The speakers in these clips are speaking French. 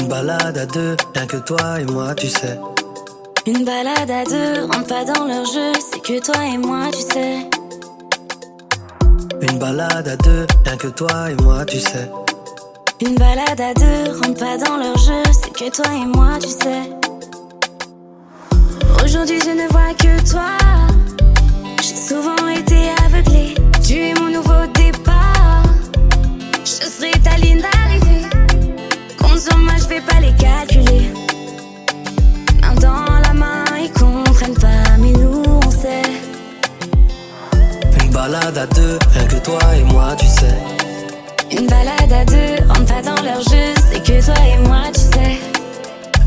Une balade à deux, rien que toi et moi, tu sais. Une balade à deux, rentre pas dans leur jeu, c'est que toi et moi, tu sais. Une balade à deux, rien que toi et moi, tu sais. Une balade à deux, rentre pas dans leur jeu, c'est que toi et moi, tu sais. Aujourd'hui je ne vois que toi, j'ai souvent été aveuglée. Tu es mon nouveau départ, je serai ta ligne d'arrivée. Compte sur moi, je vais pas les calculer. Main dans la main, ils comprennent pas, mais nous on sait. Une balade à deux, rien que toi et moi, tu sais. Une balade à deux, rentre pas dans leur jeu, c'est que toi et moi, tu sais.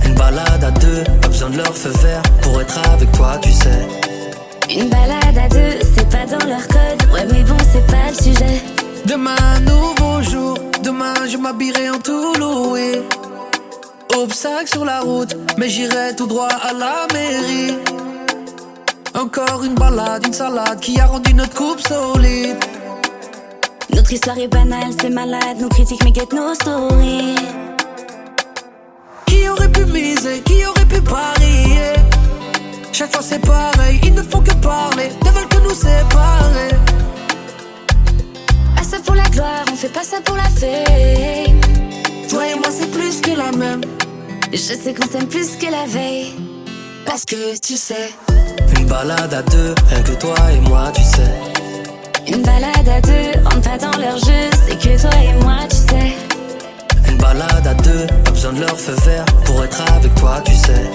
Une balade à deux, pas besoin de leur feu vert pour être avec toi, tu sais. Une balade à deux, c'est pas dans leur code, ouais mais bon c'est pas le sujet. Demain, nouveau jour, demain je m'habillerai en tout loué. Obstacle sur la route, mais j'irai tout droit à la mairie. Encore une balade, une salade qui a rendu notre couple solide. Notre histoire est banale, c'est malade, nos critiques mais guettent nos stories. Qui aurait pu miser, qui aurait pu parier? Chaque fois c'est pareil, ils ne font que parler, ne veulent que nous séparer. Ah ça pour la gloire, on fait pas ça pour la fame. Toi et moi c'est plus que la même. Je sais qu'on s'aime plus que la veille. Parce que tu sais. Une balade à deux, rien que toi et moi, tu sais. Une balade à deux, rentre pas dans leur jeu, c'est que toi et moi, tu sais. Une balade à deux, pas besoin de leur feu vert pour être avec toi, tu sais.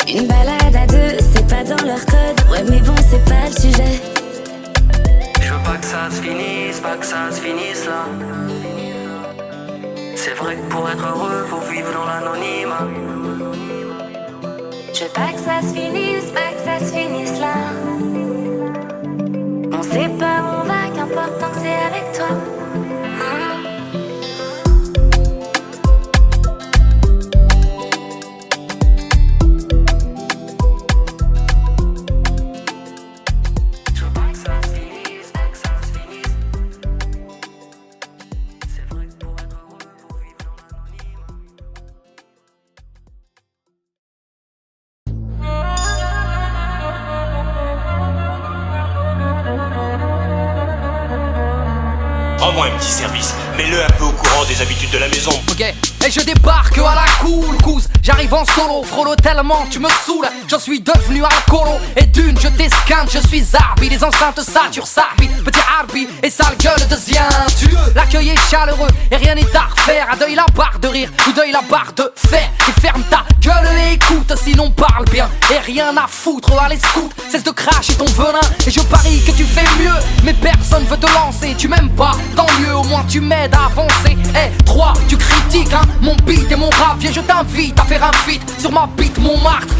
Une balade à deux, c'est pas dans leur code, ouais mais bon c'est pas le sujet. Je veux pas que ça se finisse, pas que ça se finisse là. C'est vrai que pour être heureux, faut vivre dans l'anonymat. Je veux pas que ça se finisse, pas que ça se finisse là. On sait pas où on va, qu'importe tant que c'est avec toi. Rends-moi un petit service, mets-le un peu au courant des habitudes de la maison. Ok, et je débarque à la cool couze. J'arrive en solo, frollo tellement tu me saoules. J'en suis devenu alcoolo. Et d'une, je t'esquinte, je suis Arbi. Les enceintes saturent, Sarbi, petit Arbi. Et sale gueule de zientu. L'accueil est chaleureux et rien n'est à refaire. À deuil la barre de rire, ou deuil la barre de fer. Et ferme ta gueule et écoute, sinon parle bien. Et rien à foutre, allez scout. Cesse de cracher ton venin. Et je parie que tu fais mieux. Mais personne veut te lancer, tu m'aimes pas. Tant mieux, au moins tu m'aides à avancer. Eh, 3, tu critiques, hein, mon beat et mon rap. Viens, je t'invite à faire un feat sur ma beat Montmartre.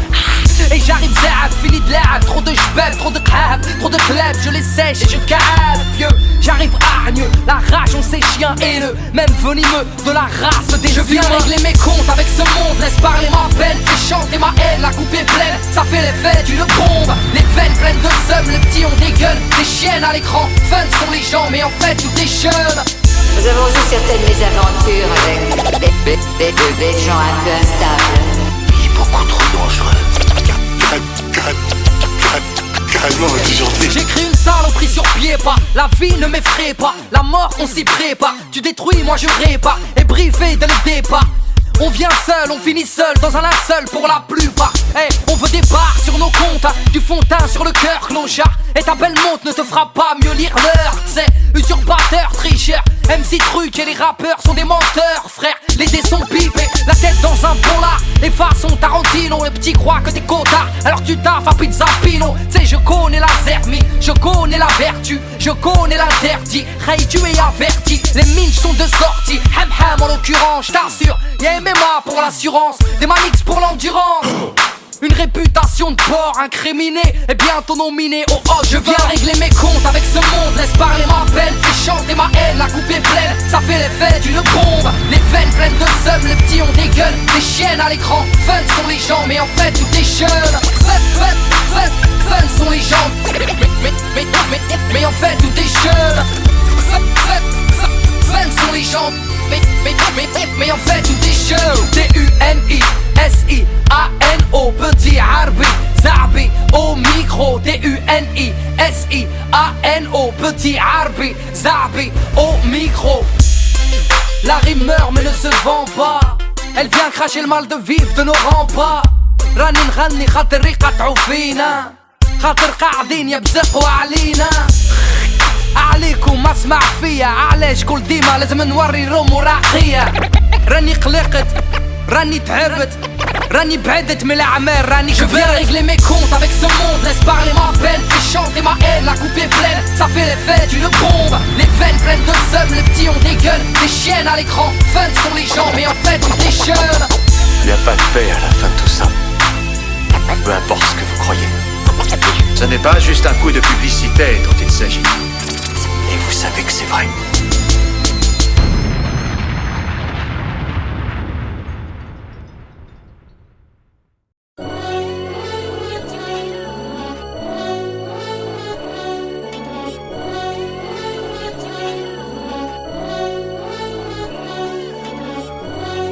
Et j'arrive zab, fini de l'ab. Trop de jbeb, trop de crab, trop de pleb. Je les sèche et je cale, vieux. J'arrive hargneux, la rage on sait chien haineux. Même venimeux de la race des. Je viens régler mes comptes avec ce monde. Laisse parler ma peine, fais chanter ma haine. La coupe est pleine, ça fait l'effet d'une bombe. Les veines pleines de seum, les petits ont des gueules. Des chiennes à l'écran, fun sont les gens. Mais en fait tout est jeune. Nous avons eu certaines mésaventures avec des gens un peu instables. Il est beaucoup trop dangereux. Carrément enchanté. J'écris une saloperie sur pied pas. La vie ne m'effraie pas, la mort on s'y prépare. Tu détruis, moi je répare. Et briefé dès le départ. On vient seul, on finit seul, dans un linceul pour la plupart. Hey, on veut des barres sur nos comptes, du fond de teint sur le cœur, clochard. Et ta belle montre ne te fera pas mieux lire l'heure. C'est usurpateur, tricheur, MC Truc et les rappeurs sont des menteurs, frère. Les dés sont pipés, la tête dans un polar. Les façons Tarantino, le petit croit que t'es cotard. Alors tu taffes à Pizza Pino. T'sais, je connais la zermie, je connais la vertu, je connais l'interdit. Hey, tu es averti, les minches sont de sortie. Ham en l'occurrence, je t'assure. Y'a MMA pour l'assurance, des manix pour l'endurance. Une réputation de porc incriminée et bientôt nominée au hot. Je viens régler mes comptes avec ce monde. Laisse parler ma peine, fais chanter ma haine. La coupe est pleine, ça fait l'effet d'une bombe. Les veines pleines de seum, les petits ont des gueules. Des chiennes à l'écran, fun sont les gens. Mais en fait tout est jeune. Fun sont les gens. Mais en fait tout est jeune. Fun sont les gens. Mais en fait tout est jeune. N-I-S-I-A-N-O. Petit Arbi, Zabi au micro. La rime meurt mais ne se vend pas. Elle vient cracher le mal de vivre de nos remparts. راني نغني خاطر يقطعوا فينا، خاطر قاعدين يبزقوا علينا. عليكم ما اسمع فيا، علاش كل ديما لازم نوري روم وراقية. راني قلقت، راني تعبت، راني بعدت من الاعمال، راني كبرت. Je viens régler mes comptes avec ce monde, laisse parler ma peine, fais chanter ma haine, la coupe est pleine, ça fait l'effet d'une bombe. Les veines pleines de seum, les petits ont des gueules, des chiennes à l'écran, fun sont les gens, mais en fait on déjeune. Il n'y a pas de paix à la fin de tout ça. Peu importe ce que vous croyez. Ce n'est pas juste un coup de publicité dont il s'agit. Et vous savez que c'est vrai.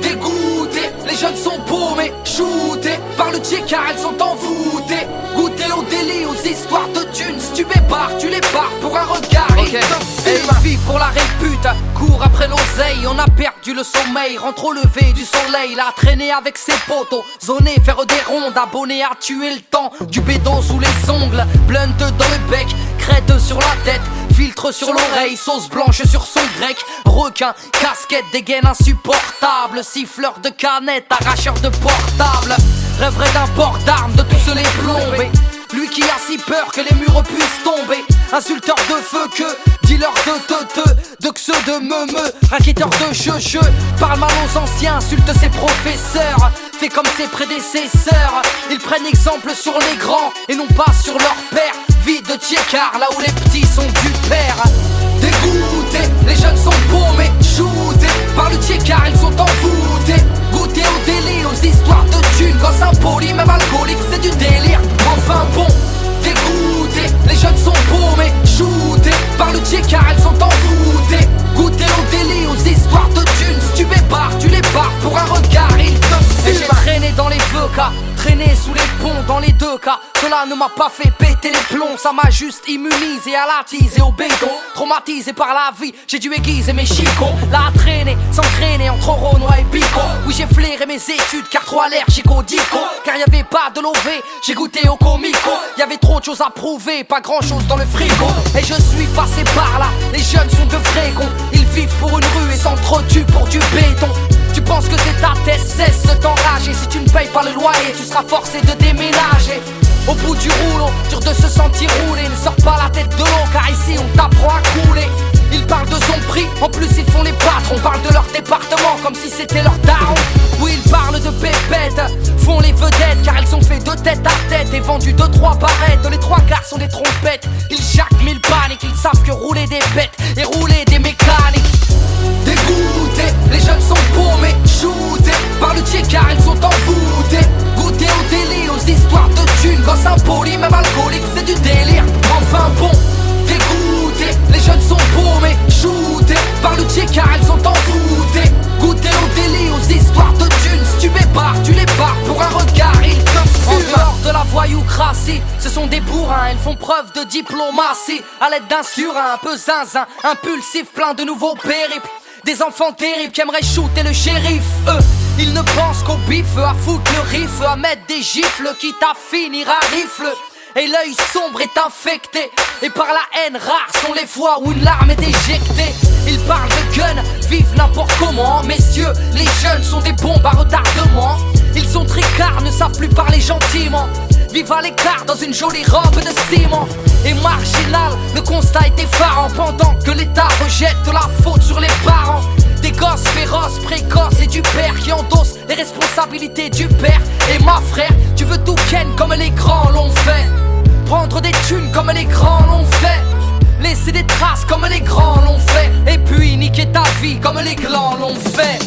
Dégoûtés, les jeunes sont paumés, shootés par le Dieu car elles sont envoûtées. Goûter au délit, aux histoires de thunes. Si tu bébarres, tu les barres pour un regard. Okay. Et une vie pour la répute, court après l'oseille. On a perdu le sommeil, rentre au lever du soleil. Là, traîner avec ses potos, zoner, faire des rondes. Abonné à tuer le temps, du bédon sous les ongles. Blunt dans le bec, crête sur la tête. Filtre sur l'oreille, sauce blanche sur son grec. Requin, casquette, dégaine insupportable. Siffleur de canette, arracheur de portable. Rêverait d'un port d'armes, de tous les plomber. Lui qui a si peur que les murs puissent tomber. Insulteur de feu que, dealer de xeux de me, raquetteur de je. Parle mal aux anciens, insulte ses professeurs. Fait comme ses prédécesseurs. Ils prennent exemple sur les grands et non pas sur leur père. Vie de Tchékar, là où les petits sont du père. Dégoûtés, les jeunes sont paumés, shootés par le Tchékar, ils sont envoûtés. Goûter au délit, aux histoires de thunes. Gosse impoli, même alcoolique, c'est du délire. Enfin bon, dégoûtés, les jeunes sont paumés, shootés par le Tchékar, elles sont envoûtées. Goûter au délit, aux histoires de thunes. Si tu bébarres, tu les barres pour un regard, ils te fument. J'ai traîné dans les VK, traîné sous les ponts dans les deux cas. Cela ne m'a pas fait péter les plombs, ça m'a juste immunisé à la tise et au béton. Traumatisé par la vie, j'ai dû aiguiser mes chicots. Là à traîner, s'engrainer entre Renoir et Bico. Oui j'ai flairé mes études car trop allergique au dico. Car y'avait pas de lové, j'ai goûté au comico. Y'avait trop de choses à prouver, pas grand chose dans le frigo. Et je suis passé par là, les jeunes sont de vrais cons. Ils vivent pour une rue et s'entretuent pour du béton. Tu penses que c'est ta tête, cesse de t'enrager. Si tu ne payes pas le loyer, tu seras forcé de déménager. Au bout du rouleau, dur de se sentir roulé. Ne sors pas la tête de l'eau car ici on t'apprend à couler. Ils parlent de son prix, en plus ils font les patrons. Parlent de leur département comme si c'était leur daron. Oui ils parlent de pépettes, font les vedettes. Car elles sont fait de tête à tête et vendues 2-3 barrettes. Les 3 quarts sont des trompettes. Ils jacquent mille paniques, ils savent que rouler des bêtes et rouler des mécaniques. Dégoûtés, les jeunes sont paumés, shootés par le Tchékar, ils sont envoûtés. Goûter au délit, aux histoires de thunes. Gosse impoli, même alcoolique, c'est du délire. Enfin bon, dégoûtés, les jeunes sont paumés, shootés par le Tchékar, ils sont envoûtés. Goûter au délit, aux histoires de thunes. Si tu bébarres, tu les barres pour un regard, ils te fument. En dehors de la voyoucratie, ce sont des bourrins, ils font preuve de diplomatie. À l'aide d'un surin un peu zinzin, impulsif, plein de nouveaux périples. Des enfants terribles qui aimeraient shooter le shérif. Eux, ils ne pensent qu'au bif, à foutre le riff, à mettre des gifles, quitte à finir à rifle. Et l'œil sombre est infecté, et par la haine rares sont les fois où une larme est éjectée. Ils parlent de gun, vivent n'importe comment. Messieurs, les jeunes sont des bombes à retardement. Ils sont tricards, ne savent plus parler gentiment. Vivent à l'écart dans une jolie robe de ciment. Et marginal, le constat est effarant. Pendant que l'État rejette de la faute sur les parents. Des gosses féroces, précoces et du père qui endossent les responsabilités du père. Et ma frère, tu veux tout ken comme les grands l'ont fait. Prendre des thunes comme les grands l'ont fait. Laisser des traces comme les grands l'ont fait. Et puis niquer ta vie comme les glands l'ont fait.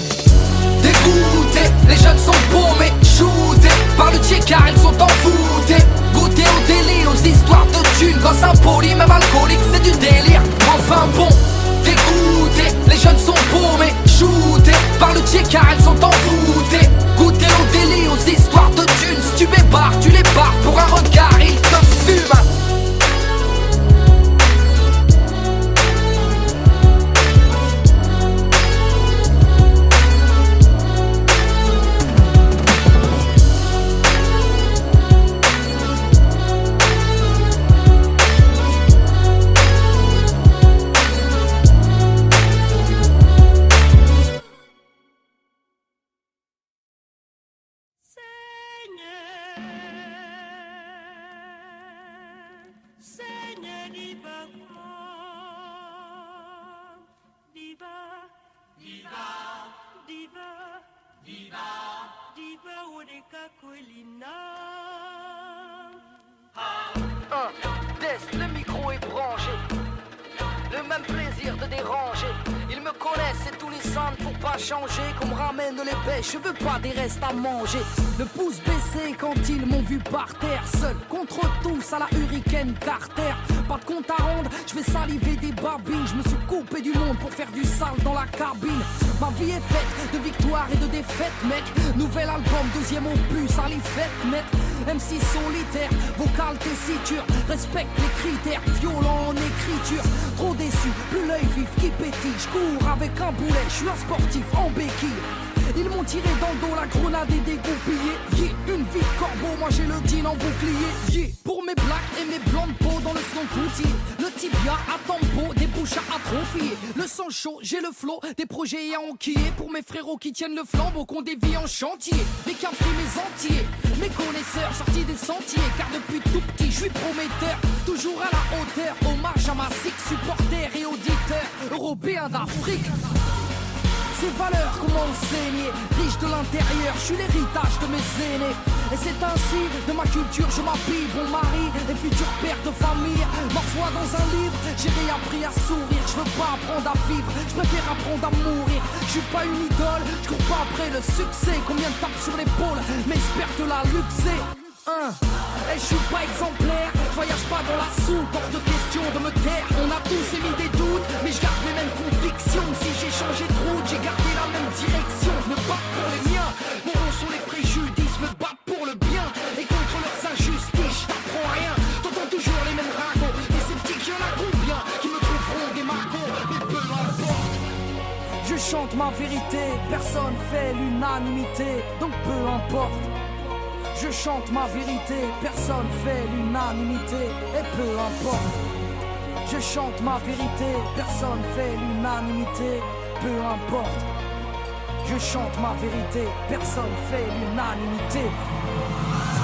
Dégoûtés, les jeunes sont paumés, shootés par le Tchékar, ils sont envoûtés. Goûter au délit, aux histoires de thunes. Gosse impoli, même alcoolique, c'est du délire. Enfin bon, dégoûtés, les jeunes sont paumés, shootés par le Tchékar, ils sont envoûtés. Goûter au délit, aux histoires de thunes. Si tu bébarres, tu les barres pour un regard, ils te fument. Le micro est branché, le même plaisir de déranger. Ils me connaissent, c'est tous les centres pour pas changer. Qu'on me ramène les pêches, je veux pas des restes à manger. Le pouce baissé quand ils m'ont vu par terre, seul contre tous à la Hurricane Carter. Pas de compte à rendre, je vais saliver des babines. Je me suis coupé du monde pour faire du sale dans la cabine. Ma vie est faite de victoires et de défaites, mec. Nouvel album, deuxième opus, à les fêtes, mec. MC solitaire, vocal tessiture, respecte les critères, violent en écriture. Trop déçu, plus l'œil vif qui pétille. J'cours avec un boulet, j'suis un sportif en béquille. Ils m'ont tiré dans le dos, la grenade est dégoupillée. Yeah, une vie de corbeau, moi j'ai le jean en bouclier. Yeah, pour mes blacks et mes blancs de peau dans le son toutier. Le tibia à tempo, des bouches à atrophier. Le sang chaud, j'ai le flow, des projets à enquiller. Pour mes frérots qui tiennent le flambeau, qu'on dévie en chantier. Mes cafés, mes entiers, mes connaisseurs sortis des sentiers. Car depuis tout petit, je suis prometteur. Toujours à la hauteur, hommage à ma sick, supporters et auditeurs européens d'Afrique. Ces valeurs qu'on m'a enseignées, riche de l'intérieur, je suis l'héritage de mes aînés. Et c'est ainsi, de ma culture, je m'habille, bon mari et futur père de famille. Ma foi dans un livre, j'ai réappris à sourire. Je veux pas apprendre à vivre, je préfère apprendre à mourir. Je suis pas une idole, je cours pas après le succès. Combien de tapes sur l'épaule, mais j'espère te la luxer. Et je suis pas exemplaire, je voyage pas dans la soupe, hors de question de me taire. On a tous émis des doutes, mais je garde les mêmes convictions. Si j'ai changé de route, j'ai gardé la même direction. Me battre pour les miens, mourons sur les préjudices. Me battre pour le bien, et contre leurs injustices. J't'apprends rien, t'entends toujours les mêmes ragots. Des sceptiques, y'en a combien qui me trouveront des margots. Mais peu importe, je chante ma vérité, personne fait l'unanimité. Donc peu importe, je chante ma vérité, personne fait l'unanimité, et peu importe. Je chante ma vérité, personne fait l'unanimité, peu importe. Je chante ma vérité, personne fait l'unanimité.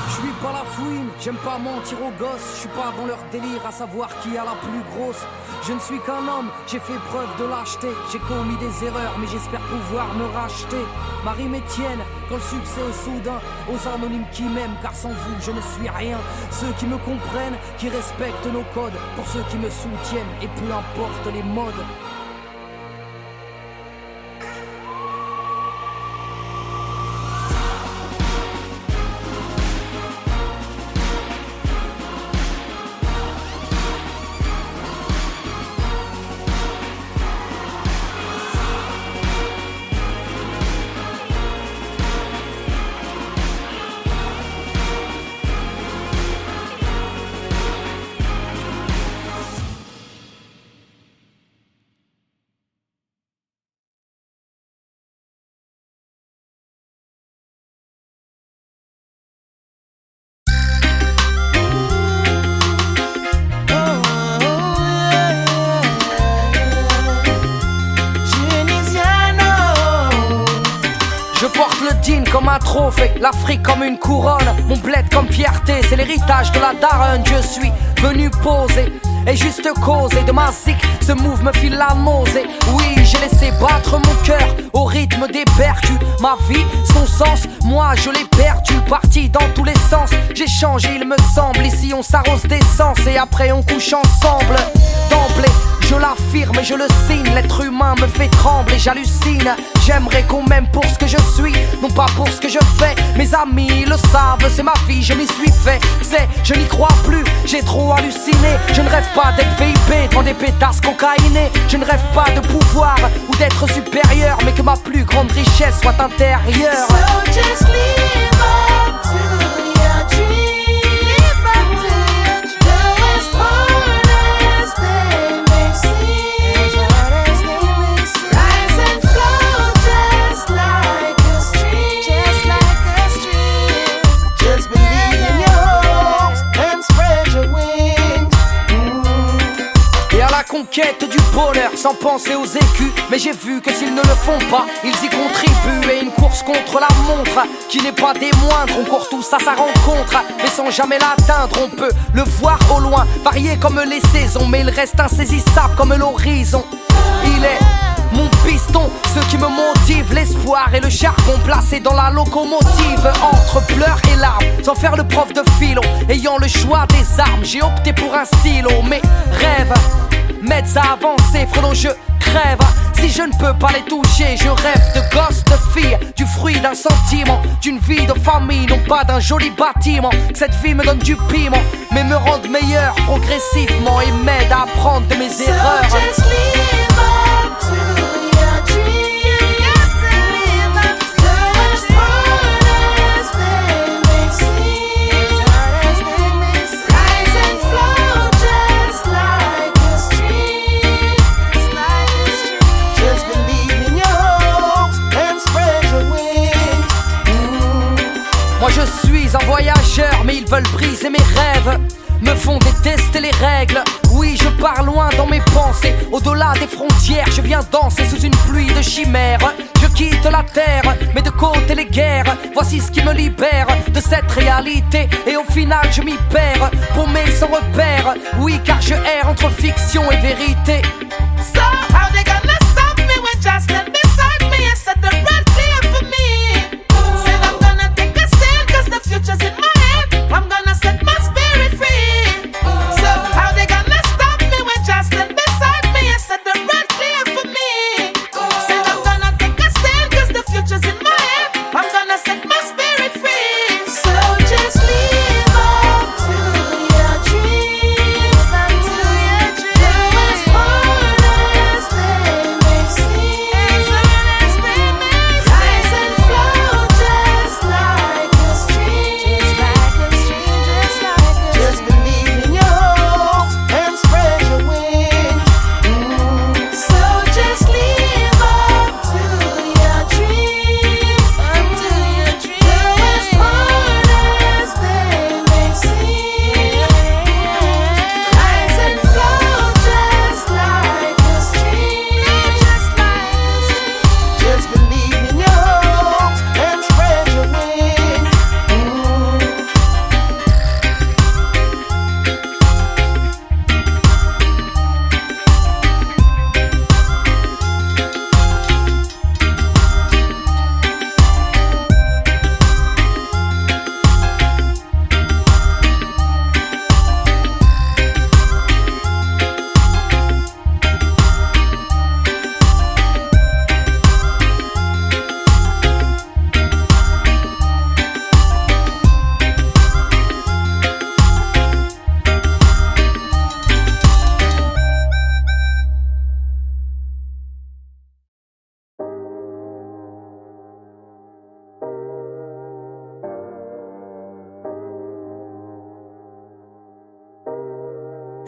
Je suis pas la fouine, j'aime pas mentir aux gosses. Je suis pas dans leur délire à savoir qui a la plus grosse. Je ne suis qu'un homme, j'ai fait preuve de lâcheté. J'ai commis des erreurs, mais j'espère pouvoir me racheter. Ma rime est tienne, quand le succès est soudain. Aux anonymes qui m'aiment, car sans vous je ne suis rien. Ceux qui me comprennent, qui respectent nos codes. Pour ceux qui me soutiennent, et peu importe les modes. Comme un trophée, l'Afrique comme une couronne, mon bled comme fierté, c'est l'héritage de la daronne. Je suis venu poser et juste causer de ma zik, ce move me file la nausée. Oui, j'ai laissé battre mon cœur au rythme des percus. Ma vie, son sens, moi je l'ai perdu. Parti dans tous les sens, j'ai changé il me semble. Ici on s'arrose d'essence et après on couche ensemble. D'emblée, je l'affirme et je le signe. L'être humain me fait trembler, j'hallucine. J'aimerais qu'on m'aime pour ce que je suis, non pas pour ce que je fais. Mes amis le savent, c'est ma vie, je m'y suis fait. Je n'y crois plus, j'ai trop halluciné. Je ne rêve pas d'être VIP devant des pétasses cocaïnées. Je ne rêve pas de pouvoir ou d'être supérieur, mais que ma plus grande richesse soit intérieure. So just live up to your dream. Live up to your dream. Though as hard as they may seem, rise and flow just like a stream. Just like a stream. Just believe in your hopes and spread your wings. Et à la conquête du bonheur sans penser aux écus. Mais j'ai vu que s'ils ne le font pas, ils y contribuent. Et une course contre la montre qui n'est pas des moindres. On court tous à sa rencontre, mais sans jamais l'atteindre. On peut le voir au loin, varié comme les saisons, mais il reste insaisissable comme l'horizon. Il est mon piston, ceux l'espoir et le charbon placé dans la locomotive. Entre pleurs et larmes, sans faire le prof de philo. Ayant le choix des armes, j'ai opté pour un stylo. Mes rêves m'aident à avancer, frelon je crève. Si je ne peux pas les toucher, je rêve de gosses, de filles, du fruit d'un sentiment, d'une vie de famille, non pas d'un joli bâtiment. Que cette vie me donne du piment, mais me rende meilleur progressivement et m'aide à apprendre de mes erreurs. So just live up to your dreams. You got to live up to as hard as they may seem. Rise and flow just like a stream. Just believe in your hopes and spread your wings. Moi je suis un voyageur, mais ils veulent briser mes rêves, me font détester les règles. Oui, je pars loin dans mes pensées, au-delà des frontières. Je viens danser sous une pluie de chimères. Je quitte la terre, mais de côté les guerres. Voici ce qui me libère de cette réalité. Et au final je m'y perds, paumé sans repère. Oui, car je erre entre fiction et vérité. So how they gonna stop me when Justin beside me and said the red clear for me? Said I'm gonna take a stand 'cause the future's in my hand. I'm gonna set my spirit free. So how they gonna stop me when Justin beside me and said the red clear for me? Said I'm gonna take a stand 'cause the future's in my hand. I'm gonna set my spirit free. So just live up to your dreams, up to your dreams. As hard as they may seem, rise and flow just like a stream. Just believe in your hopes and spread your wings. So just live up to your dreams, up to your dreams. As hard as they may seem, rise and flow just like a stream. Just believe in your hopes and spread your wings.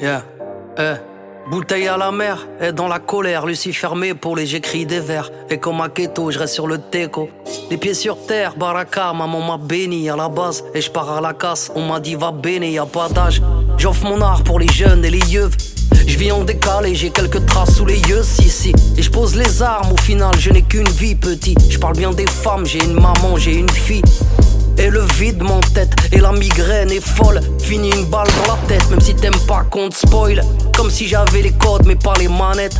Yeah, bouteille à la mer, et dans la colère, Lucie fermée pour les j'écris des vers. Et comme à Keto, je reste sur le teco. Les pieds sur terre, baraka, maman m'a béni à la base. Et je pars à la casse, on m'a dit va béni, y a pas d'âge. J'offre mon art pour les jeunes et les yeux. Je vis en décalé, j'ai quelques traces sous les yeux, si. Et je pose les armes, au final je n'ai qu'une vie, petit. Je parle bien des femmes, j'ai une maman, j'ai une fille. Et le vide m'entête, et la migraine est folle. Fini une balle dans la tête, même si t'aimes pas qu'on te spoil. Comme si j'avais les codes mais pas les manettes.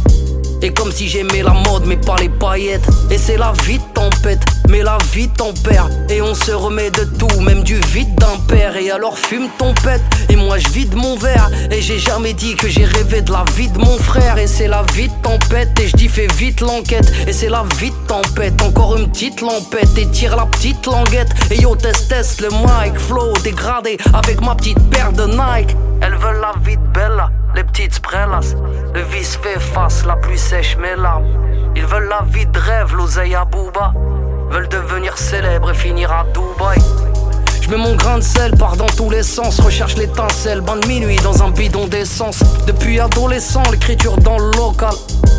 Et comme si j'aimais la mode mais pas les paillettes. Et c'est la vie de tempête, mais la vie tempère. Et on se remet de tout, même du vide d'un père. Et alors fume ton pète, et moi je vide mon verre. Et j'ai jamais dit que j'ai rêvé de la vie de mon frère. Et c'est la vie de tempête, et je dis fais vite l'enquête. Et c'est la vie de tempête, encore une petite lampette. Et tire la petite languette, et yo test le mic. Flow dégradé, avec ma petite paire de Nike. Elles veulent la vie de Bella, les petites sprellas. Le vice fait face, la pluie sèche mes larmes. Ils veulent la vie de rêve, l'oseille à Booba. Veulent devenir célèbres et finir à Dubaï. Je mets mon grain de sel, pars dans tous les sens. Recherche l'étincelle, bain de minuit dans un bidon d'essence. Depuis adolescent, l'écriture dans le local.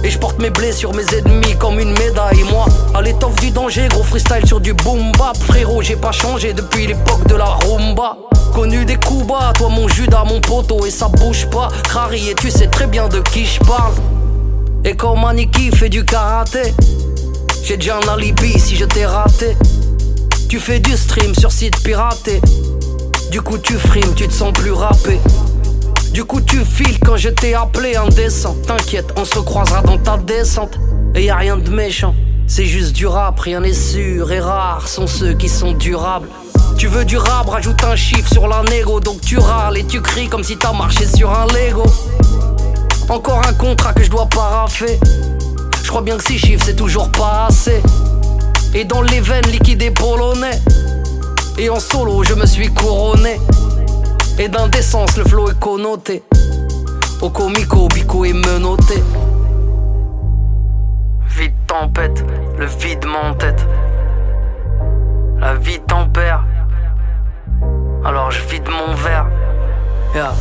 Et je porte mes blessures, mes ennemis comme une médaille. Moi, à l'étoffe du danger, gros freestyle sur du boom bap. Frérot, j'ai pas changé depuis l'époque de la rumba. Connu des coups bas, toi mon Judas, mon poteau. Et ça bouge pas, Crary, et tu sais très bien de qui je parle. Et comme Aniki fait du karaté, j'ai déjà un alibi si je t'ai raté. Tu fais du stream sur site piraté. Du coup tu frimes, tu te sens plus rappé. Du coup tu files quand je t'ai appelé indécent. T'inquiète, on se recroisera dans ta descente. Et y a rien de méchant, C'est juste du rap, rien n'est sûr et rares sont ceux qui sont durables. Tu veux du rap, rajoute un chiffre sur la négo. Donc tu râles et tu cries comme si t'as marché sur un Lego. Encore un contrat que je dois paraffer. Je crois bien que 6 chiffres c'est toujours pas assez. Et dans les veines liquidées polonais. Et en solo je me suis couronné. Et d'indécence le flow est connoté. Au comico, bico est menotté. Vide tempête, le vide m'entête. La vie tempère. Alors je vide mon verre. Yeah.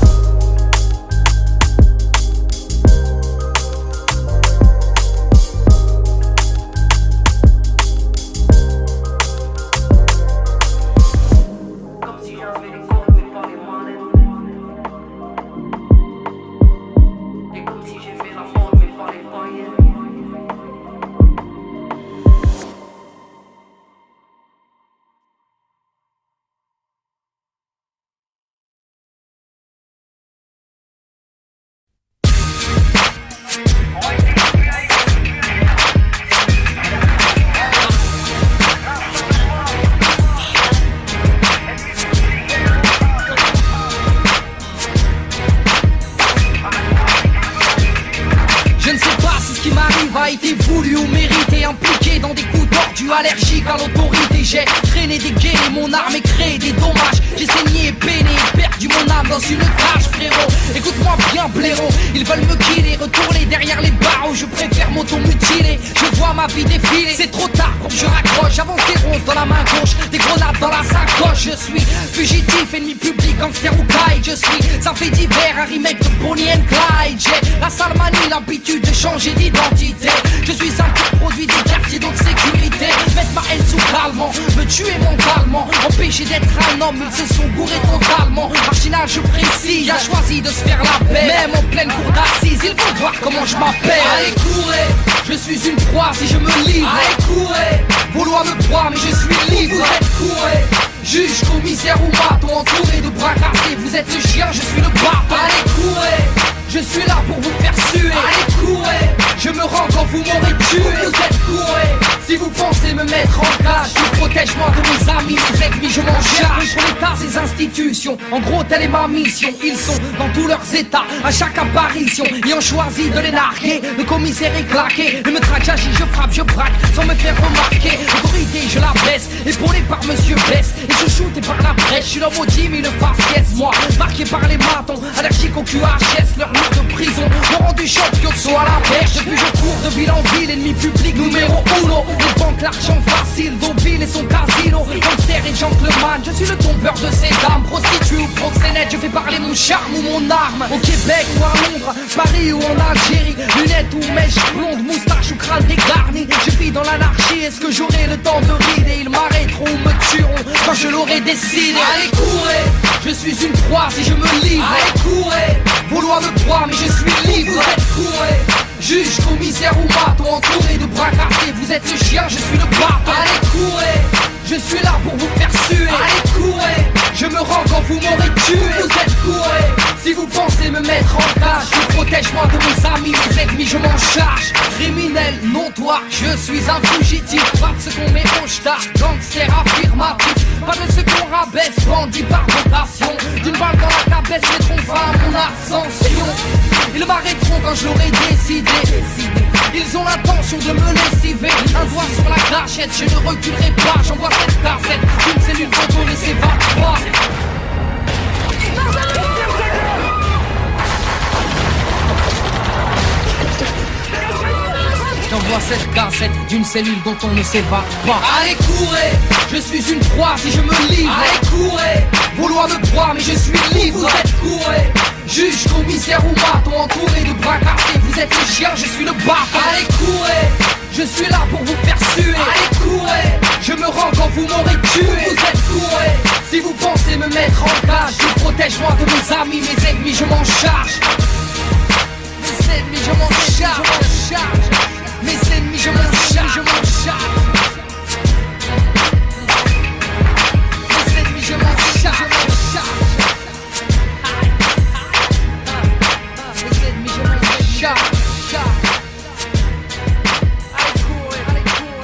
A été voulu ou mérité, impliqué dans des coups tordus, allergique à l'autorité. J'ai traîné des gays, mon arme et créé des dommages. J'ai saigné, peiné, perdu mon âme dans une cage, frérot. Écoute-moi bien, blaireau, ils veulent me killer, retourner derrière les barreaux. Je préfère m'automutiler, je vois ma vie défiler. C'est trop tard pour que je raccroche, j'avance des roses dans la main gauche, des grenades dans la sacoche. Je suis fugitif, ennemi public, gangster ou caille. Je suis, ça fait divers, un remake de Bonnie and Clyde. J'ai la sale manie, l'habitude de changer d'identité. Je suis un pur produit des quartiers d'autre sécurité. Mettre ma haine sous calmant, me tuer mentalement, empêcher d'être un homme, ils se sont gourés totalement. Marginal, je précise, a choisi de se faire la paix. Même en pleine cour d'assises, ils vont voir comment je m'appelle. Allez courez, je suis une proie si je me livre. Allez courez, vos lois me proient mais je suis libre. Vous êtes courez, juge, commissaire ou maton, entouré de bras cassés. Vous êtes le chien, je suis le bâton. Allez courez, je suis là pour vous faire suer. Allez courez, je me rends quand vous m'aurez tué. Vous êtes courez, si vous pensez me mettre en cage. Je protège moi de mes amis, mes ennemis je m'en charge. Pour l'État, ces institutions, en gros telle est ma mission. Ils sont dans tous leurs états, à chaque apparition. Ayant choisi de les narguer, le commissaire est claqué. Ne me traque, j'agis, je frappe, je braque, sans me faire remarquer. L'autorité je la baisse, épaulé par Monsieur Bess. Et je shooté par la brèche, je suis l'homme au 10 000 faciès. Moi, marqué par les matons, allergique au QHS. Leur mur de prison, m'ont rendu champion de saut à la perche. Depuis je cours de ville en ville, ennemi public numéro 1. Les banques, l'argent facile, Deauville et son casino. Gangster et gentleman, je suis le tombeur de ces dames. Prostituée ou proxénète, je fais parler mon charme ou mon arme. Au Québec ou à Londres, Paris ou en Algérie. Lunettes ou mèches blondes, moustache ou crâne dégarni. Je vis dans l'anarchie, est-ce que j'aurai le temps de rider? Ils m'arrêteront ou me tueront quand je l'aurai décidé. Allez courez, je suis une proie si je me livre. Allez courez, vos lois me proient mais je suis libre. Vous êtes courez, juge, commissaire ou maton, entouré de bras cassés. Vous êtes le chien, je suis le bâton. Allez courez, je suis là pour vous faire suer. Allez courez, je me rends quand vous m'aurez tué. Vous êtes courez, si vous pensez me mettre en cage. Je protège moi de mes amis, mes ennemis je m'en charge. Criminel, notoire, je suis un fugitif. Pas de ce qu'on met au star, gangster affirmatif. Pas de ce qu'on rabaisse, bandit par vocation. D'une balle dans la cabesse, mettront fin à mon ascension. Ils m'arrêteront quand je l'aurai décidé. Ils ont l'intention de me lessiver. Un doigt sur la gâchette, je ne reculerai pas. J'envoie cette cassette d'une cellule photo ne s'évade pas. J'envoie cette cassette d'une cellule dont on ne s'évade pas. Allez courez, je suis une proie si je me livre. Allez courez, vos lois me proient mais je suis libre. Vous êtes courez, juge, commissaire ou maton, entouré de bras cassés. Vous êtes le chien, je suis le bâton. Allez courez, je suis là pour vous faire suer. Allez courez, je me rends quand vous m'aurez tué. Vous êtes courez, si vous pensez me mettre en cage. Je protège moi de mes amis, mes ennemis je m'en charge. Mes ennemis je m'en charge. Mes ennemis je m'en charge, je m'en charge. Mes ennemis je m'en charge, je m'en charge. Mes ennemis je m'en charge. Allez courir, allez courir.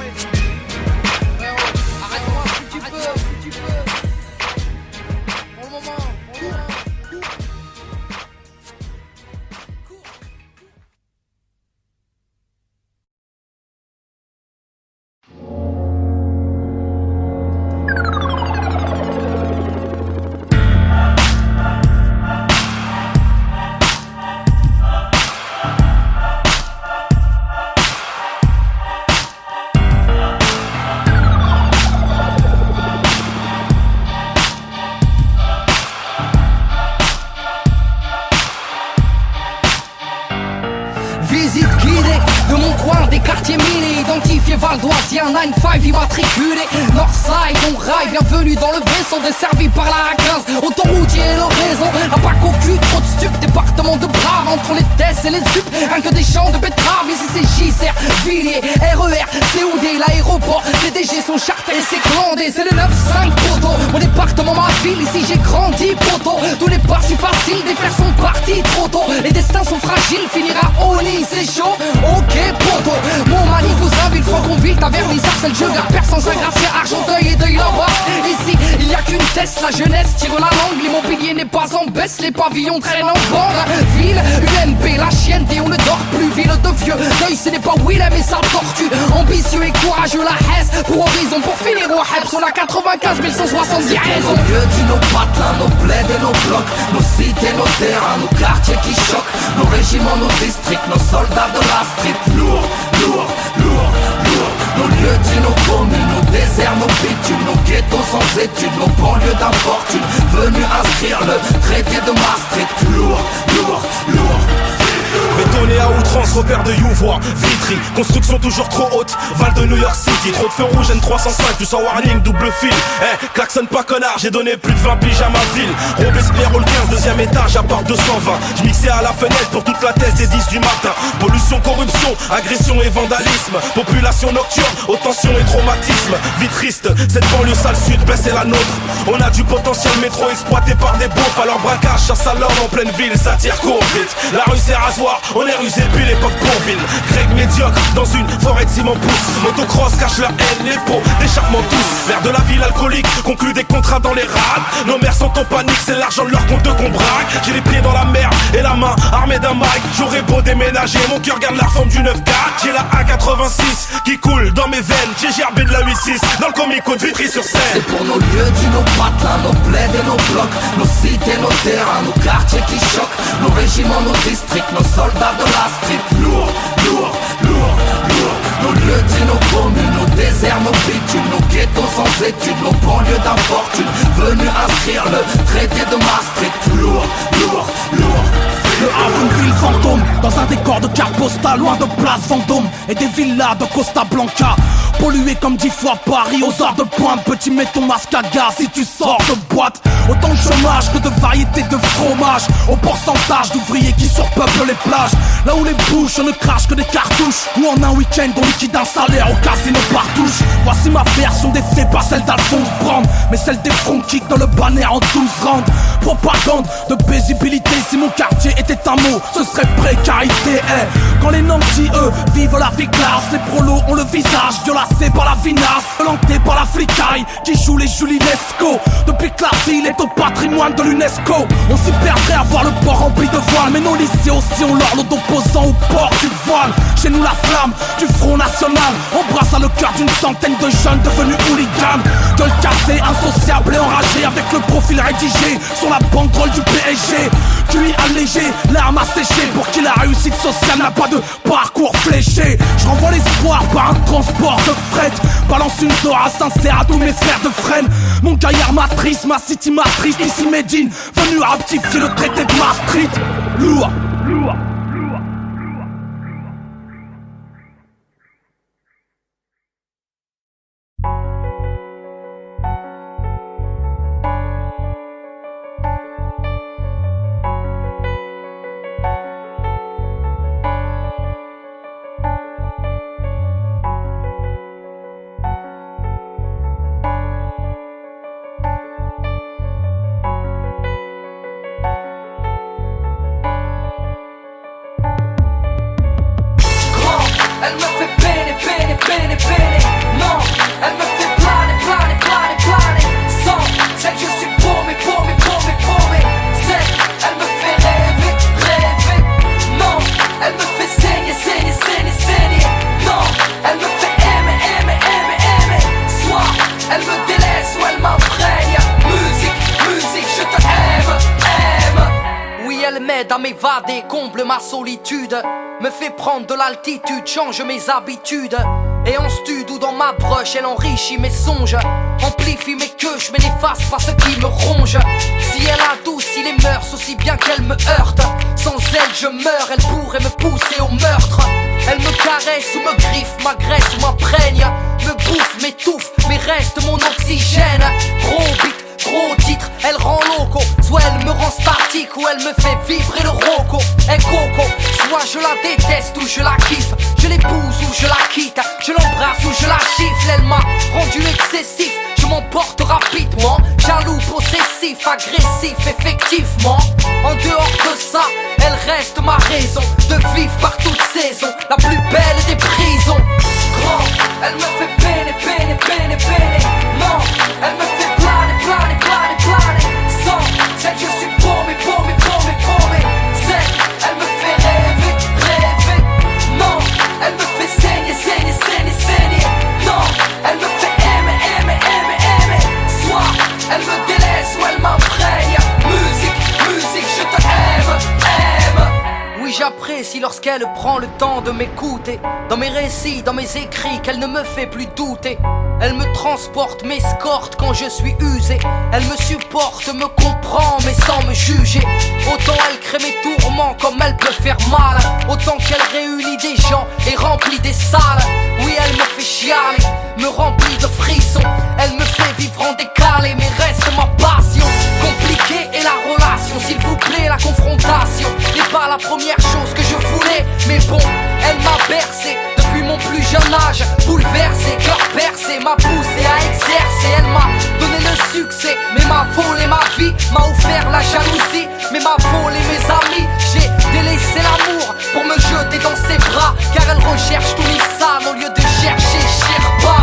valdoisien, 9-5 immatriculé Northside, on rail, bienvenue dans le vaisseau desservi par la A15. Autoroutier et l'oraison, un pack au cul, trop de stup, département de Brave. Entre les tests et les sup, rien que des champs de betteraves. Ici c'est JCR, Villiers, RER, COD, l'aéroport. Les DG sont chartés et c'est glandé, c'est le 9-5 poteau. Mon département, ma ville, ici j'ai grandi poteau. Tous les pas si faciles, des frères sont partis trop tôt. Les destins sont fragiles, finira au lit, c'est chaud. Ok poteau, mon mani cousin, Villefranche-Conville, Taverne-Lizard, c'est le jeu. Gare sans Saint-Gratien, Argenteuil et Deuil là-bas. Ici, il y a qu'une test, la jeunesse tire la langue. L'immobilier n'est pas en baisse, les pavillons traînent en bande. Ville, UMP, la chienne, et on ne dort plus. Ville de vieux, Deuil, ce n'est pas Willem mais ça tortue. Ambitieux et courageux, la Hesse, pour horizon, pour finir au Heb. Sur la 95 170 raisons. Nos lieux dit nos patelins, nos plaids et nos blocs, nos cités, nos terrains, nos quartiers qui choquent, nos régiments, nos districts, nos soldats de la street. Lourd, lourd, lourd, lourd. Nos lieux dit nos communes, nos déserts, nos bitumes, nos ghettos sans études, nos banlieues d'infortune, venus inscrire le traité de Maastricht. Lourd, lourd, lourd. Bétonné à outrance, repère de Youvois, Vitry, construction toujours trop haute, Val de New York City, trop de feux rouges N305, du sans warning, double fil. Klaxonne pas connard, j'ai donné plus de 20 piges à ma ville. Robespierre au 15, deuxième étage, à part 220. J'mixais à la fenêtre pour toute la thèse des 10 du matin. Pollution, corruption, agression et vandalisme. Population nocturne, aux tensions et traumatisme. Vie triste, cette banlieue sale sud, baisse est la nôtre. On a du potentiel métro exploité par des beaufs. Alors braquage, chasse à l'homme en pleine ville, ça tire court vite. La rue c'est rasoir, on est rusé depuis l'époque Bourville. Greg médiocre dans une forêt de ciment pousse. Motocross cache leur haine, les pots d'échappement tous. Vers de la ville alcoolique, conclut des contrats dans les rades. Nos mères sont en panique, c'est l'argent de leur compte qu'on braque. J'ai les pieds dans la mer et la main armée d'un mic. J'aurais beau déménager, mon cœur garde la forme du 9-4. J'ai la A86 qui coule dans mes veines. J'ai gerbé de la 8-6 dans le comico de Vitry-sur-Seine. C'est pour nos lieux dit nos patelins, nos plaids et nos blocs, nos cités, nos terrains, nos quartiers qui choquent, nos régiments, nos districts, nos soldats de la street. Lourd, lourd, lourd, lourd. Nos lieux dit nos communes, nos déserts, nos bitumes, nos ghettos sans études, nos banlieues d'infortune, venus inscrire le traité de Maastricht. Lourd, lourd, lourd. Le Havre, une ville fantôme, dans un décor de carte postale, loin de Place Vendôme et des villas de Costa Blanca. Pollué comme 10 fois Paris, aux heures de pointe, petit mets ton masque à gaz si tu sors de boîte. Autant de chômage que de variétés de fromage, au pourcentage d'ouvriers qui surpeuplent les plages. Là où les bouches ne crachent que des cartouches, ou en un week-end on liquide un salaire au casino partouche. Voici ma version des faits, pas celle d'Alphonse Brand, mais celle des front kicks dans le banner en 12 rounds. Propagande de paisibilité, si mon quartier était un mot, ce serait précarité. Quand les nantis, eux, vivent la vie classe, les prolos ont le visage violacé par la vinasse, violenté par la flicaille qui joue les Julinesco. Depuis que la ville est au patrimoine de l'UNESCO, on s'y perdrait à voir le port rempli de voiles. Mais nos lycées aussi ont l'ordre d'opposants au port du voile. Chez nous la flamme du Front National embrasse à le cœur d'une centaine de jeunes devenus hooligans. Gueule cassée, insociable et enragée, avec le profil rédigé sur la banderole du PSG. QI allégé, l'arme asséchée, pour qui la réussite sociale n'a pas de parcours fléché. Je renvoie l'espoir par un transport de fret, balance une dora sincère à tous mes frères de frêne. Mon gaillard matrice, ma city matrice, ici Médine, venu rectifier le traité de Maastricht. Lourd, lourd. À m'évader, comble ma solitude, me fait prendre de l'altitude, change mes habitudes. Et en stud ou dans ma broche, elle enrichit mes songes, amplifie mes queues, je n'efface pas ce qui me ronge. Si elle adoucit les mœurs aussi bien qu'elle me heurte, sans elle je meurs, elle pourrait me pousser au meurtre. Elle me caresse ou me griffe, m'agresse ou m'imprègne, me bouffe, m'étouffe, mais reste mon oxygène. Gros beat, gros titre, elle rend loco. Soit elle me rend statique ou elle me fait vibrer le roco. Elle coco, soit je la déteste ou je la kiffe, je l'épouse ou je la quitte, je l'embrasse ou je la gifle. Elle m'a rendu excessif, je m'emporte rapidement, jaloux, possessif, agressif, effectivement. En dehors de ça, elle reste ma raison de vivre par toute saison, la plus belle des prisons. Grand, elle me fait peiner, peiner, peiner, peiner. Non, elle me fait planer, planer, planer, planer. Sans celle je suis paumé, paumé, paumé, paumé. Elle me fait rêver, rêver. Non, elle me fait saigner, saigner, saigner, saigner. Non, elle me fait aimer, aimer, aimer, aimer. Soit elle me délaisse ou elle m'imprègne. Musique, musique, je te aime, aime. Oui, j'apprécie lorsqu'elle prend le temps de m'écouter. Dans mes récits, dans mes écrits, qu'elle ne me fait plus douter. Elle me transporte, m'escorte quand je suis usé. Elle me supporte, me comprend, mais sans me juger. Autant elle crée mes tourments comme elle peut faire mal, autant qu'elle réunit des gens et remplit des salles. Oui, elle me fait chialer, me remplit de frissons. Elle me fait vivre en décalé, mais reste ma passion. Compliquée est la relation, s'il vous plaît, la confrontation n'est pas la première chose que je voulais. Mais bon, elle m'a bercé depuis mon plus jeune âge, bouleversé, cœur percé, m'a poussé à exercer. Elle m'a donné le succès, mais m'a volé ma vie, m'a offert la jalousie, mais m'a volé mes amis. J'ai délaissé l'amour pour me jeter dans ses bras, car elle recherche tout Nissan au lieu de chercher Sherpa.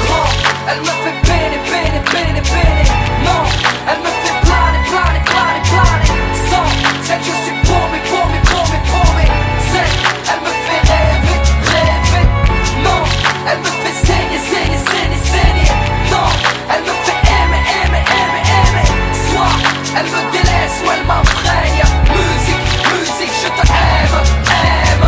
Grand, elle me fait peiner, peiner, peiner, peiner. Non, elle me fait planer, planer, planer, planer. Sans celle je suis paumé, paumé, paumé, paumé. Elle me fait rêver, rêver. Non, elle me fait saigner, saigner, saigner, saigner. Non, elle me fait aimer, aimer, aimer, aimer. Soit elle me délaisse ou elle m'imprègne. Musique, musique, je te aime, aime.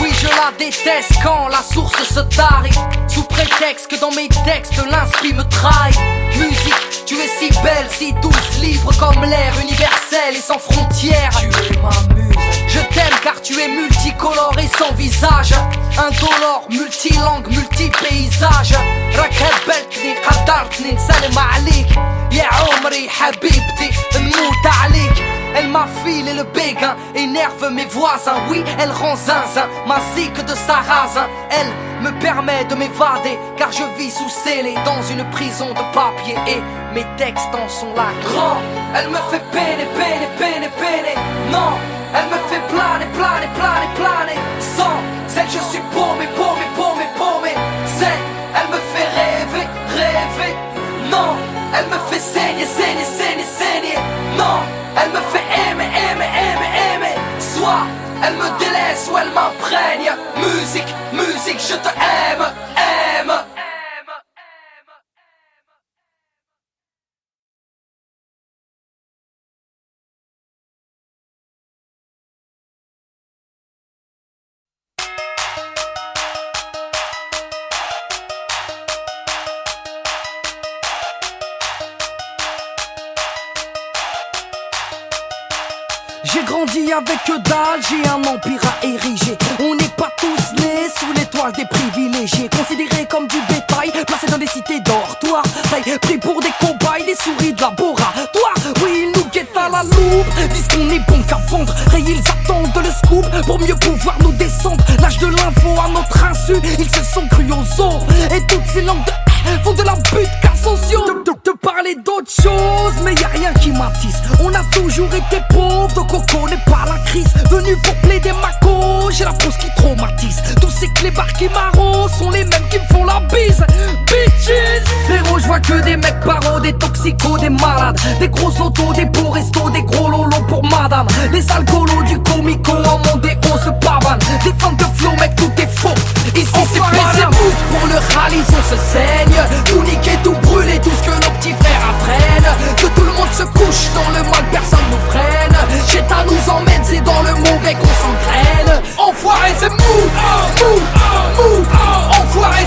Oui, je la déteste quand la source se tarit, sous prétexte que dans mes textes l'inspi me trahit. Musique, tu es si belle, si douce, libre comme l'air, universel et sans frontières. Tu es ma muse. Je t'aime car tu es multicolore et sans visage, indolore, multilangue, multipaysage. راك هبلتني قدرتني نسلم عليك يا عمري حبيبتي نموت عليك. Elle m'affile et le béguin énerve mes voisins. Oui, elle rend zinzin ma zik de sarrasin. Elle me permet de m'évader car je vis sous scellé dans une prison de papier et mes textes en sont là. Grand, elle me fait peiner, peiner, peiner, peiner. Non, elle me fait planer, planer, planer, planer. Sans celle je suis paumé, paumé, paumé, paumé. Elle me fait rêver, rêver. Non, elle me fait saigner, saigner, saigner, saigner. Non, elle me fait aimer, aimer, aimer, aimer. Soit elle me délaisse ou elle m'imprègne. Musique, musique, je te aime, aime. J'ai grandi avec que dalle, j'ai un empire à ériger. On n'est pas tous nés sous l'étoile des privilégiés, considérés comme du bétail, placés dans des cités dortoirs, pris pour des cobayes, des souris de laboratoire. Oui, ils nous guettent à la loupe, disent qu'on est bon qu'à vendre. Ils attendent le scoop pour mieux pouvoir nous descendre. L'âge de l'info à notre insu, ils se sont crus aux os. Et toutes ces langues de font de la butte car sociaux de parler d'autre chose, mais y'a rien qui m'attise. On a toujours été pauvres, donc on connaît pas la crise. Venu pour plaider ma cause, j'ai la pause qui traumatise. Tous ces clébards qui m'arrosent sont les mêmes qui me font la bise. Bitches, frérot, je vois que des mecs paros, des toxicos, des malades, des gros autos, des beaux restos, des gros lolos pour madame. Les alcoolos du comico en mondé, on se pavane. Des fans de flow, mec, tout est faux. Ici c'est pas c'est mou, pour le rallye on se saigne. Tout niquer, tout brûler, tout ce que nos petits frères apprennent. Que tout le monde se couche dans le mal, personne nous freine. Cheta nous emmène, c'est dans le mauvais qu'on s'entraîne. Enfoiré c'est mou, mou, mou. Enfoiré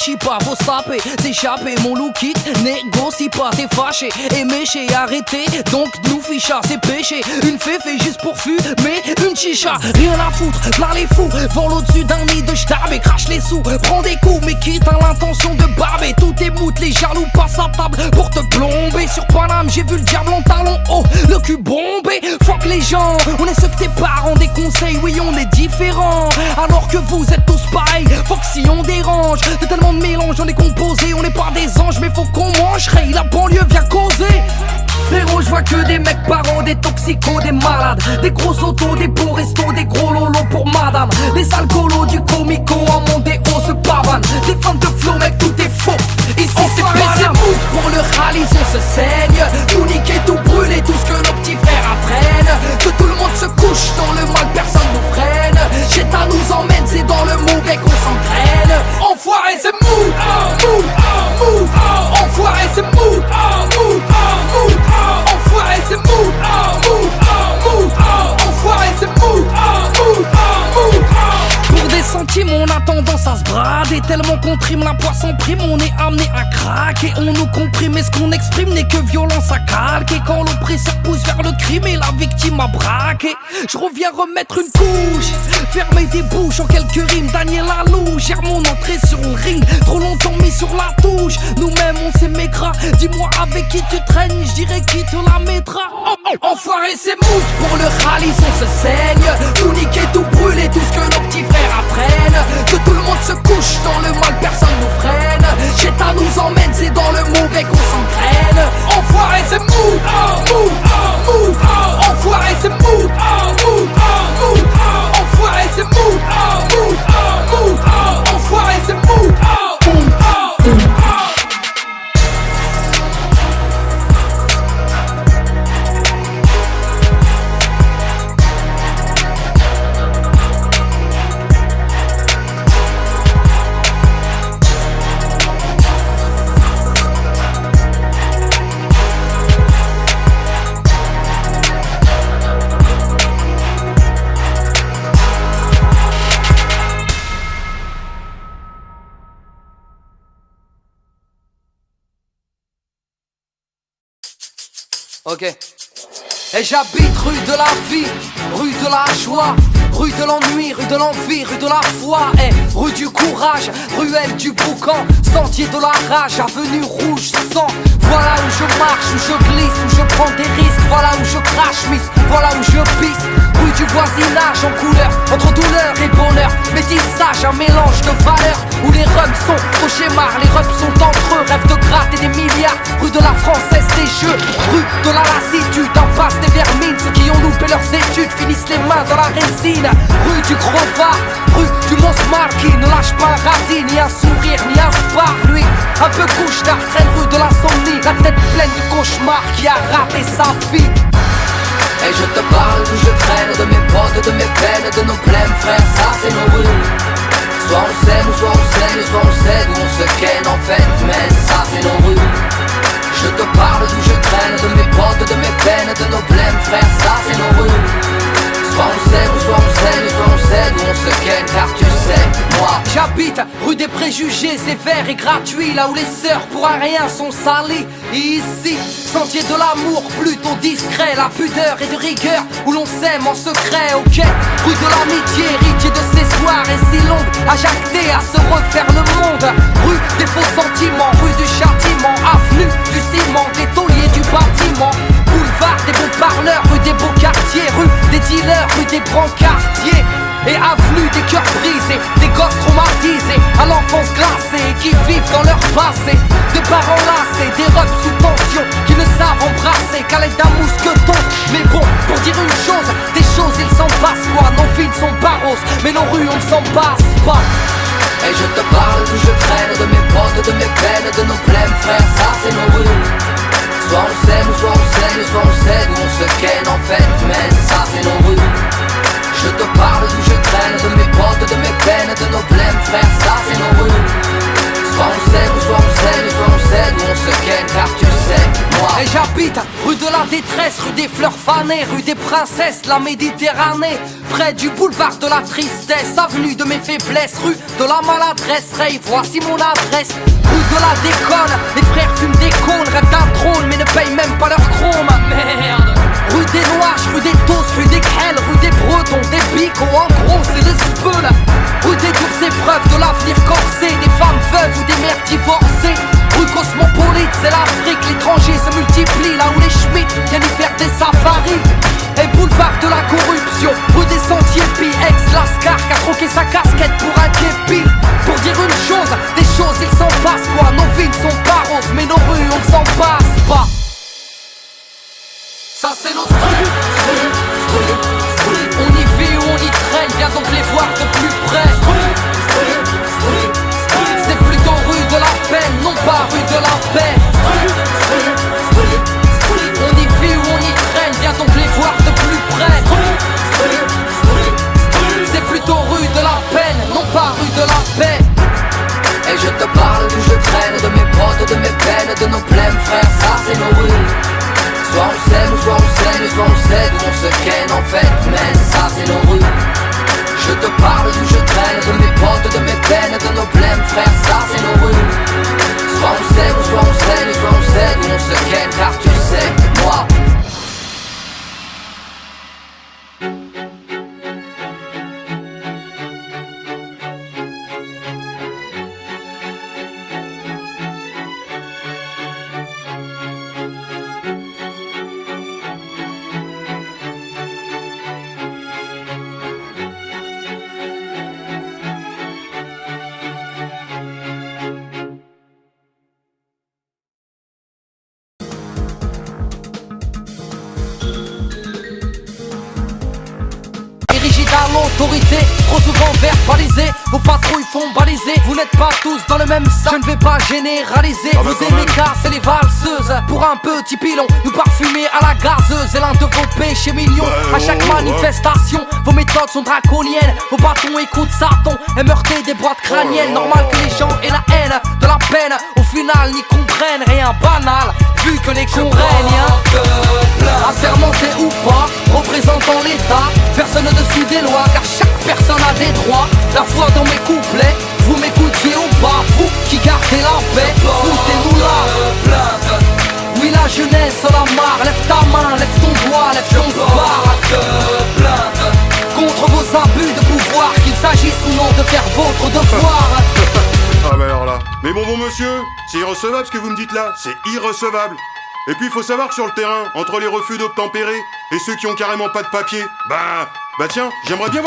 réfléchis pas, faut se taper, s'échapper. Mon loup quitte, négocie pas, t'es fâché et méché, arrêtez donc nous ficha, c'est péché. Une féfé juste pour fumer une chicha, rien à foutre, là les fous volent au-dessus d'un nid de stab et crache les sous, prends des coups mais quitte à l'intention de barber. Tout est moute, les jaloux passent à table pour te plomber. Sur Paname, j'ai vu le diable en talon haut, le cul bombé. Fuck les gens, on est ceux que tes parents déconseillent. Oui, on est différents, alors que vous êtes tous pareils. Fuck si on dérange, de tellement de mélange, on est composé. On n'est pas des anges, mais faut qu'on mange. Ray, la banlieue vient causer. Frérot, je vois que des mecs parents, des toxicos, des malades, des gros autos, des beaux restos, des gros lolos pour madame. Les alcoolos du comico en mondéo se pavanent. Des fans de flow, mec, tout est faux. Ici c'est pas c'est mou. Pour le rallye, on se saigne. Tout niquer, tout brûler, tout ce que nos petits frères apprennent. Que tout le monde se couche dans le mal, personne nous freine. Jetta nous emmène, c'est dans le mauvais qu'on s'entraîne. Enfoiré, c'est mou, mou, mou. Enfoiré, c'est mou, mou, mou. Enfoiré, c'est mou, mou, mou. Enfoiré, c'est mou, mou, mou. Pour des centimes, on a tendance à se brader. Tellement qu'on trime la poisson prime, on est amené à craquer. On nous comprime et ce qu'on exprime n'est que violence à calquer. Quand l'oppresseur pousse vers le crime et la victime a braqué, je reviens remettre une couche, fermer des bouches en quelques rimes. Daniel Lalou gère mon entrée sur le ring. Trop longtemps mis sur la touche, nous-mêmes on s'aimera. Dis-moi avec qui tu traînes, je dirais qui te la mettra. Enfoiré, c'est mou. Pour le rallye, on se saigne. Tout niquer, tout brûler, tout ce que nos petits frères apprennent. Que tout le monde se couche dans le mal, personne nous freine. Jetta nous emmène, c'est dans le mauvais qu'on s'entraîne. Enfoiré, c'est mou, mou, mou. Enfoiré, c'est mou, mou, mou. Enfoiré, c'est mou, mou, mou. Enfoiré, c'est mou, mou, mou. Ok. Et j'habite rue de la vie, rue de la joie, rue de l'ennui, rue de l'envie, rue de la foi. Et rue du courage, ruelle du boucan, sentier de la rage, avenue rouge sang. Voilà où je marche, où je glisse, où je prends des risques. Voilà où je crache, miss, voilà où je pisse. Rue du voisinage en couleur, entre douleur et bonheur. Métissage, un mélange de valeurs, où les rums sont au schéma, les rums sont entre eux. Rêve de gratter des milliards, rue de la française des jeux. Rue de la lassitude, impasse des vermines. Ceux qui ont loupé leurs études finissent les mains dans la résine. Rue du crevard, rue du Monsmar qui ne lâche pas un radis, ni un sourire, ni un spar. Lui, un peu couche-tard, traîne rue de l'insomnie, la tête pleine de cauchemars qui a raté sa vie. Et je te parle d'où je traîne, de mes potes, de mes peines, de nos blèmes, frère, ça c'est nos rues. Soit on s'aime, soit on saigne, soit on sait d'où on se ken en fait, mais ça c'est nos rues. Je te parle d'où je traîne, de mes potes, de mes peines, de nos blèmes, frère, ça c'est nos rues. Soit on sait, soit on saigne, soit on sait d'où on se ken, car tu sais, moi j'habite rue des préjugés sévères et gratuits, là où les sœurs pour un rien sont salies. Ici, sentier de l'amour plutôt discret, la pudeur et de rigueur où l'on s'aime en secret. Ok, rue de l'amitié, héritier de ces soirées si longues, à jacter, à se refaire le monde. Rue des faux sentiments, rue du châtiment, avenue du ciment, des tauliers du bâtiment. Boulevard des bons parleurs, rue des beaux quartiers, rue des dealers, rue des brancardiers. Et avenue des cœurs brisés, des gosses traumatisés, à l'enfance glacée, qui vivent dans leur passé. Des parents lassés, des robes sous tension, qui ne savent embrasser qu'à l'aide d'un mousqueton. Mais bon, pour dire une chose, des choses il s'en passe quoi. Nos villes sont barros, mais nos rues on ne s'en passe pas. Et je te parle d'où je traîne, de mes potes, de mes peines, de nos blèmes, frère, ça c'est nos rues. Soit on s'aime, soit on saigne, soit on sait d'où on se ken en fait, mais ça c'est nos rues. Je te parle d'où je traîne, de mes potes, de mes peines, de nos blèmes, frère, ça c'est nos rues. Soit on s'aime, soit on saigne, soit on sait d'où on se ken, car tu sais, moi. Et j'habite street, rue de la détresse, rue des fleurs fanées, rue des princesses, la Méditerranée, près du boulevard de la tristesse, avenue de mes faiblesses, rue de la maladresse, Ray, voici mon adresse, rue de la déconne, les frères fument des cônes, rêvent d'un trône mais ne payent même pas leur chrome, merde. Rue des Noirs, rue des Tosses, rue des Crelles, rue des Bretons, des Bicots, en gros c'est des speuls. Rue des dures épreuves de l'avenir corsé, des femmes veuves ou des mères divorcées. Rue cosmopolite, c'est l'Afrique, l'étranger se multiplie là où les Schmitt viennent y faire des safaris. Et boulevard de la corruption, rue des Sentiers Pis, ex-Lascar qui a troqué sa casquette pour un képi. Pour dire une chose, des choses il s'en passe quoi. Nos villes sont pas roses mais nos rues on s'en passe pas. Ça c'est notre truc, on y vit ou on y traîne, viens donc les voir de plus près. C'est plutôt rue de la peine, non pas rue de la paix. On y vit ou on y traîne, viens donc les voir de plus près. C'est plutôt rue de la peine, non pas rue de la paix. Et je te parle d'où je traîne, de mes potes, de mes peines, de nos blèmes frères, ça c'est nos rues. Soit on s'aime, ou soit on s'aime, soit on cède, ou on se ken en fait, mais ça c'est nos rues. Je te parle d'où je traîne, de mes potes, de mes peines, de nos blèmes, frère, ça c'est nos rues. Soit on s'aime, ou soit on s'aime, soit on cède, ou on se ken, car tu sais, moi. À l'autorité, trop souvent verbalisé, vos patrouilles font baliser. Vous n'êtes pas tous dans le même sac, je ne vais pas généraliser. Vous aimez casser les valseuses pour un petit pilon, nous parfumer à la gazeuse. Et l'un de vos péchés millions, à chaque manifestation, vos méthodes sont draconiennes. Vos bâtons écoutent Satan et meurtez des boîtes crâniennes. Normal que les gens aient la haine de la peine, au final n'y comprennent rien banal, vu que les cons règnent. Assermenté ou pas, représentant l'État, personne ne dessus des lois, car chaque personne a des droits. La foi dans mes couplets, vous m'écoutiez ou pas, vous qui gardez la paix, foutez-nous là. Oui la jeunesse en a marre, lève ta main, lève ton doigt, lève ton bar. Contre vos abus de pouvoir, qu'il s'agisse ou non de faire votre devoir. Ah bah alors là, mais bon monsieur, c'est irrecevable ce que vous me dites là, c'est irrecevable. Et puis il faut savoir que sur le terrain, entre les refus d'obtempérer et ceux qui ont carrément pas de papier, bah tiens, j'aimerais bien voir